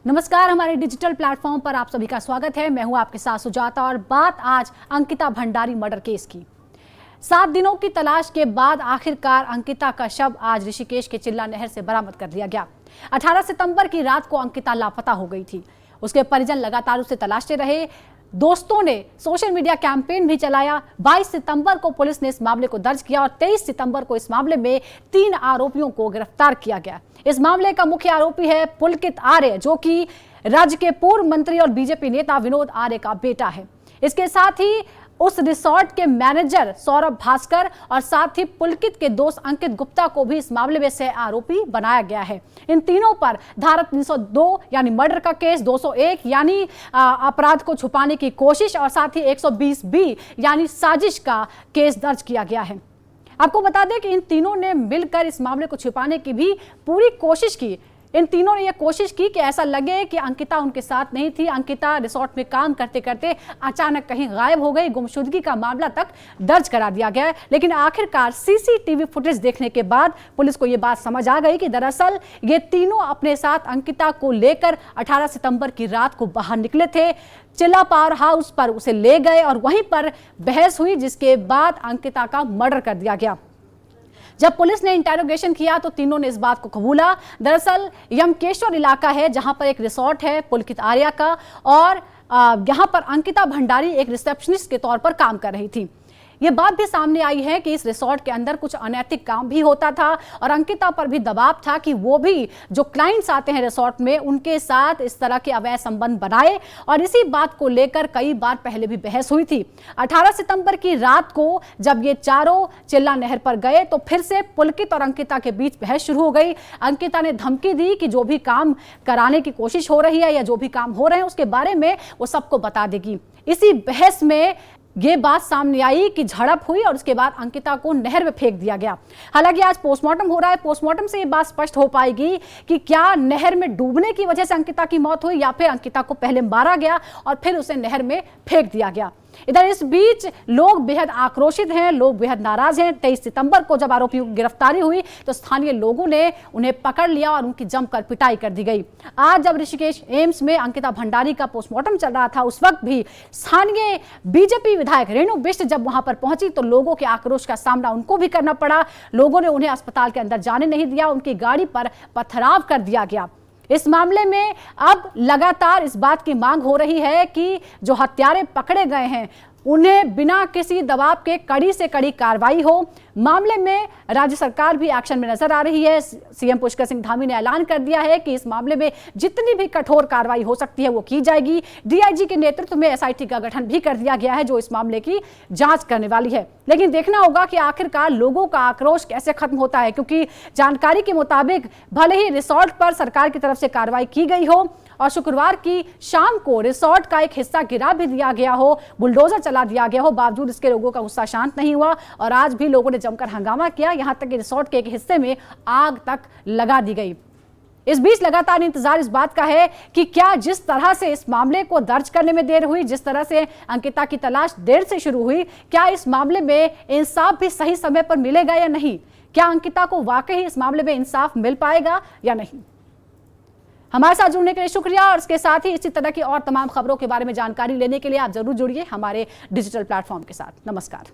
नमस्कार, हमारे digital platform पर आप सभी का स्वागत है। मैं हूं आपके साथ सुजाता और बात आज अंकिता भंडारी मर्डर केस की। 7 दिनों की तलाश के बाद आखिरकार अंकिता का शव आज ऋषिकेश के चिल्ला नहर से बरामद कर लिया गया। 18 सितंबर की रात को अंकिता लापता हो गई थी। उसके परिजन लगातार उसे तलाशते रहे। दोस्तों ने सोशल मीडिया कैंपेन भी चलाया। 22 सितंबर को पुलिस ने इस मामले को दर्ज किया और 23 सितंबर को इस मामले में 3 आरोपियों को गिरफ्तार किया गया। इस मामले का मुख्य आरोपी है पुलकित आर्य, जो कि राज्य के पूर्व मंत्री और बीजेपी नेता विनोद आर्य का बेटा है। इसके साथ ही उस रिसोर्ट के मैनेजर सौरभ भास्कर और साथ ही पुलकित के दोस्त अंकित गुप्ता को भी इस मामले में सह आरोपी बनाया गया है। इन तीनों पर धारा 302 यानी मर्डर का केस, 201 यानी अपराध को छुपाने की कोशिश और साथ ही 120B यानी साजिश का केस दर्ज किया गया है। आपको बता दें कि इन तीनों ने मिलकर इस मामले को छुपाने की भी पूरी कोशिश की। इन तीनों ने यह कोशिश की कि ऐसा लगे कि अंकिता उनके साथ नहीं थी। अंकिता रिसोर्ट में काम करते करते अचानक कहीं गायब हो गई। गुमशुदगी का मामला तक दर्ज करा दिया गया है। लेकिन आखिरकार सीसीटीवी फुटेज देखने के बाद पुलिस को यह बात समझ आ गई कि दरअसल ये तीनों अपने साथ अंकिता को लेकर 18 सितंबर की रात को बाहर निकले थे। चिल्ला पावर हाउस पर उसे ले गए और वहीं पर बहस हुई, जिसके बाद अंकिता का मर्डर कर दिया गया। जब पुलिस ने इंटेरोगेशन किया तो तीनों ने इस बात को कबूला। दरअसल यमकेश्वर इलाका है जहां पर एक रिसोर्ट है पुलकित आर्य का, और यहां पर अंकिता भंडारी एक रिसेप्शनिस्ट के तौर पर काम कर रही थी। ये बात भी सामने आई है कि इस रिसोर्ट के अंदर कुछ अनैतिक काम भी होता था और अंकिता पर भी दबाव था कि वो भी जो क्लाइंट्स आते हैं रिसोर्ट में उनके साथ इस तरह के अवैध संबंध बनाए, और इसी बात को लेकर कई बार पहले भी बहस हुई थी। 18 सितंबर की रात को जब ये चारों चिल्ला नहर पर गए तो फिर से पुलकित और अंकिता के बीच बहस शुरू हो गई। अंकिता ने धमकी दी कि जो भी काम कराने की कोशिश हो रही है या जो भी काम हो रहे हैं उसके बारे में वो सबको बता देगी। इसी बहस में ये बात सामने आई कि झड़प हुई और उसके बाद अंकिता को नहर में फेंक दिया गया। हालांकि आज पोस्टमार्टम हो रहा है। पोस्टमार्टम से ये बात स्पष्ट हो पाएगी कि क्या नहर में डूबने की वजह से अंकिता की मौत हुई या फिर अंकिता को पहले मारा गया और फिर उसे नहर में फेंक दिया गया। इधर इस बीच लोग बेहद आक्रोशित हैं, लोग बेहद नाराज हैं। 23 सितंबर को जब आरोपियों की गिरफ्तारी हुई तो स्थानीय लोगों ने उन्हें पकड़ लिया और उनकी जमकर पिटाई कर दी गई। आज जब ऋषिकेश एम्स में अंकिता भंडारी का पोस्टमार्टम चल रहा था उस वक्त भी स्थानीय बीजेपी विधायक रेणु बिष्ट जब वहां पर पहुंची तो लोगों के आक्रोश का सामना उनको भी करना पड़ा। लोगों ने उन्हें अस्पताल के अंदर जाने नहीं दिया, उनकी गाड़ी पर पथराव कर दिया गया। इस मामले में अब लगातार इस बात की मांग हो रही है कि जो हत्यारे पकड़े गए हैं उन्हें बिना किसी दबाव के कड़ी से कड़ी कार्रवाई हो। मामले में राज्य सरकार भी एक्शन में नजर आ रही है। सीएम पुष्कर सिंह धामी ने ऐलान कर दिया है कि इस मामले में जितनी भी कठोर कार्रवाई हो सकती है वो की जाएगी। डीआईजी के नेतृत्व में एसआईटी का गठन भी कर दिया गया है जो इस मामले की जांच करने वाली है। लेकिन देखना होगा कि आखिरकार लोगों का आक्रोश कैसे खत्म होता है, क्योंकि जानकारी के मुताबिक भले ही रिसोर्ट पर सरकार की तरफ से कार्रवाई की गई हो और शुक्रवार की शाम को रिसोर्ट का एक हिस्सा गिरा भी दिया गया हो, बुलडोजर चला दिया गया हो, बावजूद इसके लोगों का गुस्सा शांत नहीं हुआ और आज भी लोगों ने जमकर हंगामा किया। यहां तक कि रिसोर्ट के एक हिस्से में आग तक लगा दी गई। इस बीच लगातार इंतजार इस बात का है कि क्या जिस तरह से इस मामले को दर्ज करने में देर हुई, जिस तरह से अंकिता की तलाश देर से शुरू हुई, क्या इस मामले में इंसाफ भी सही समय पर मिलेगा या नहीं? क्या अंकिता को वाकई इस मामले में इंसाफ मिल पाएगा या नहीं? हमारे साथ जुड़ने के लिए शुक्रिया और इसके साथ ही इसी तरह की और तमाम खबरों के बारे में जानकारी लेने के लिए आप जरूर जुड़िए हमारे डिजिटल प्लेटफॉर्म के साथ। नमस्कार।